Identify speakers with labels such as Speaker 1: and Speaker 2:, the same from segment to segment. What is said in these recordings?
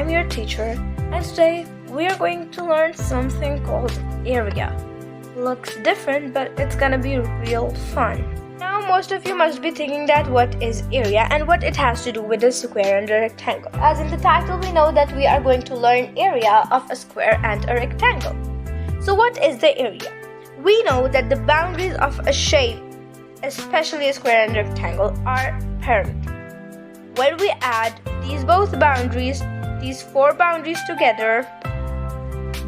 Speaker 1: I'm your teacher, and today we are going to learn something called area. Looks different, but it's gonna be real fun. Now most of you must be thinking that what is area and what it has to do with a square and a rectangle. As in the title, we know that we are going to learn area of a square and a rectangle. So what is the area? We know that the boundaries of a shape, especially a square and a rectangle, are perimeter. When we add these four boundaries together,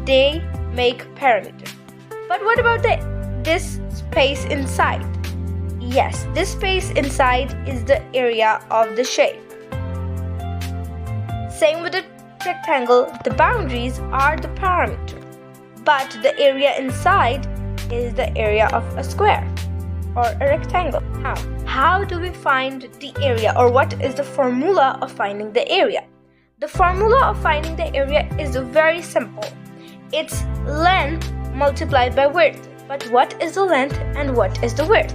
Speaker 1: they make perimeter. But what about this space inside? Yes, this space inside is the area of the shape. Same with the rectangle, the boundaries are the perimeter, but the area inside is the area of a square or a rectangle. Now, how do we find the area, or what is the formula of finding the area? The formula of finding the area is very simple. It's length multiplied by width. But what is the length and what is the width?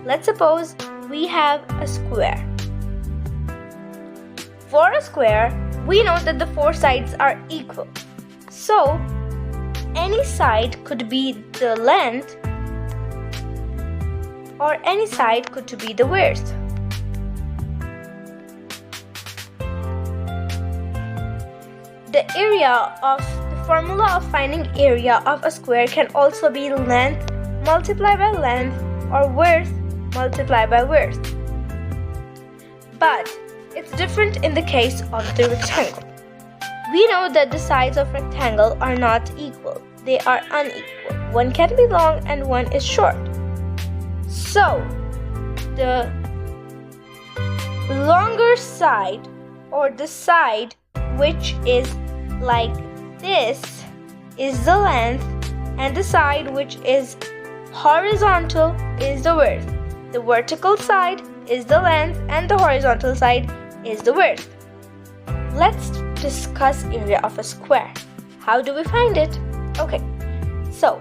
Speaker 1: Let's suppose we have a square. For a square, we know that the four sides are equal. So, any side could be the length or any side could be the width. The formula of finding area of a square can also be length multiplied by length or width multiplied by width. But it's different in the case of the rectangle. We know that the sides of rectangle are not equal. They are unequal. One can be long and one is short. So, the longer side, or the side which is like this, is the length, and the side which is horizontal is the width. The vertical side is the length and the horizontal side is the width. Let's discuss area of a square. How do we find it? Okay, so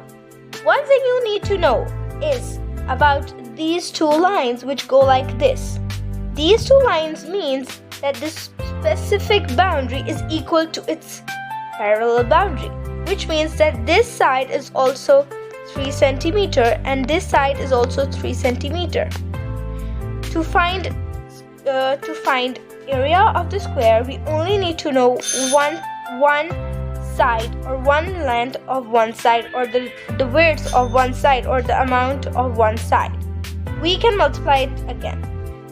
Speaker 1: one thing you need to know is about these two lines which go like this. These two lines means that this specific boundary is equal to its parallel boundary, which means that this side is also 3 centimeter and this side is also 3 centimeter. To find area of the square, we only need to know one side or one length of one side, or the width of one side, or the amount of one side. We can multiply it again.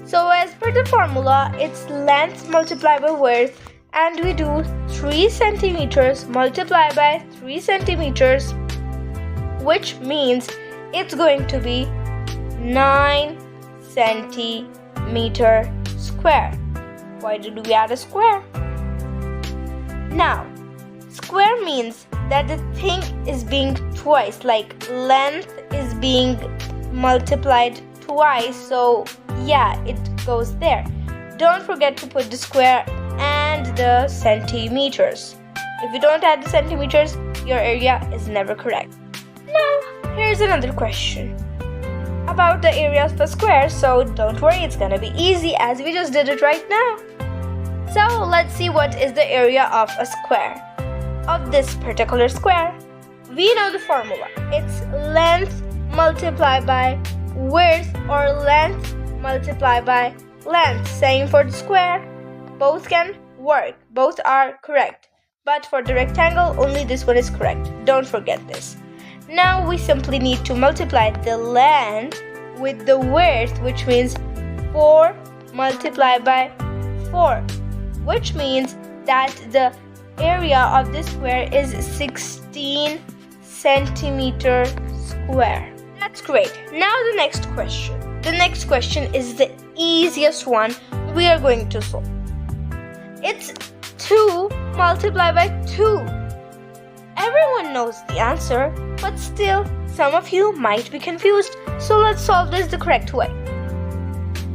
Speaker 1: So as per the formula, it's length multiplied by width, and we do 3 centimeters multiplied by 3 centimeters, which means it's going to be 9 centimeter square. Why did we add a square? Now, square means that the thing is being twice, like length is being multiplied twice, so yeah, it goes there. Don't forget to put the square and the centimeters. If you don't add the centimeters, your area is never correct. Now, here's another question about the area of a square, so don't worry, it's gonna be easy as we just did it right now. So let's see what is the area of a square. Of this particular square, we know the formula. It's length multiplied by width, or length multiplied by length. Same for the square. Both can work. Both are correct. But for the rectangle, only this one is correct. Don't forget this. Now we simply need to multiply the length with the width, which means 4 multiplied by 4, which means that the area of this square is 16 centimeter square. That's great. Now the next question. The next question is the easiest one we are going to solve. It's 2 multiplied by 2. Everyone knows the answer, but still some of you might be confused. So let's solve this the correct way.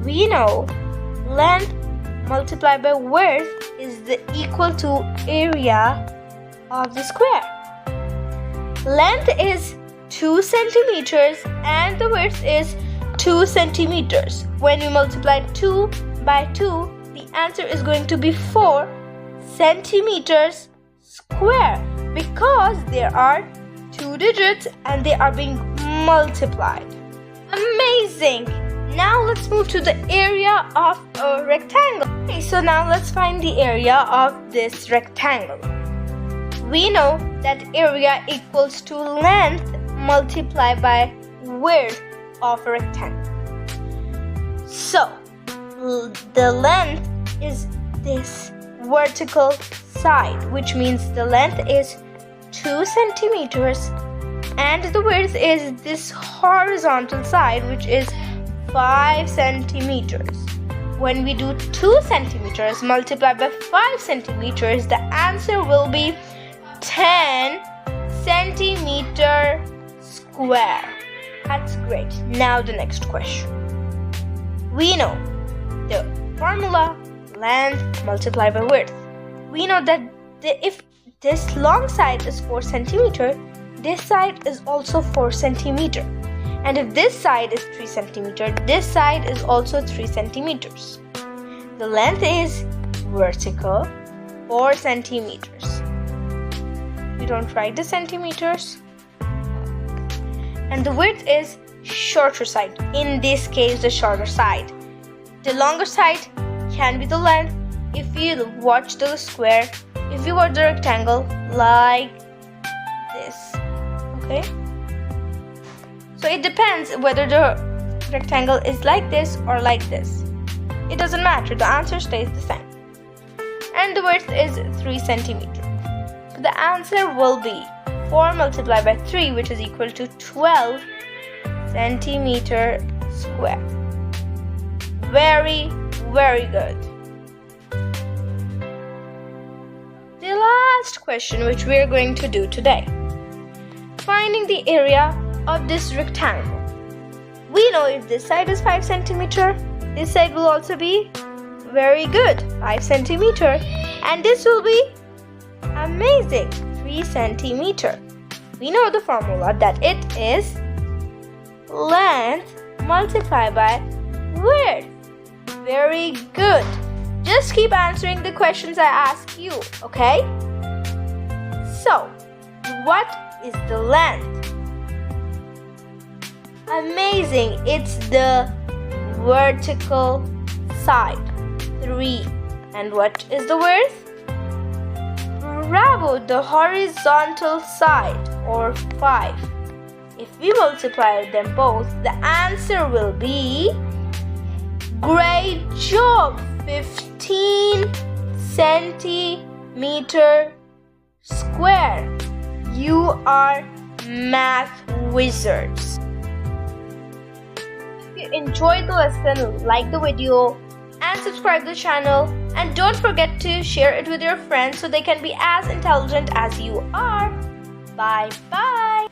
Speaker 1: We know length multiplied by width is equal to area of the square. Length is 2 centimeters and the width is 2 centimeters. When we multiply 2 by 2, the answer is going to be 4 centimeters square because there are 2 digits and they are being multiplied. Amazing! Now let's move to the area of a rectangle. Okay, so now let's find the area of this rectangle. We know that area equals to length multiplied by width of a rectangle. So the length is this vertical side, which means the length is 2 centimeters and the width is this horizontal side, which is 5 centimeters. When we do 2 centimeters multiplied by 5 centimeters, the answer will be 10 centimeter square. That's great. Now the next question. We know the formula length multiplied by width. We know that if this long side is 4 centimeter, this side is also 4 centimeter. And if this side is 3 centimeter, this side is also 3 centimeters. The length is vertical 4 centimeters. We don't write the centimeters. And the width is shorter side. In this case, the shorter side. The longer side can be the length if you watch the square, if you watch the rectangle like this. Okay? So it depends whether the rectangle is like this or like this. It doesn't matter, the answer stays the same. And the width is 3 centimeters. So the answer will be 4 multiplied by 3, which is equal to 12 centimeter square. Very, very good. The last question which we are going to do today. Finding the area of this rectangle. We know if this side is 5 centimeter, this side will also be very good, 5 centimeter, and this will be amazing, 3 centimeter. We know the formula that it is length multiplied by width. Very good. Just keep answering the questions I ask you, okay? So, what is the length? Amazing, it's the vertical side, 3. And what is the width? Bravo, the horizontal side, or 5. If we multiply them both, the answer will be, great job, 15 centimeter square. You are math wizards. If you enjoyed the lesson, like the video and subscribe to the channel, and don't forget to share it with your friends so they can be as intelligent as you are. Bye bye.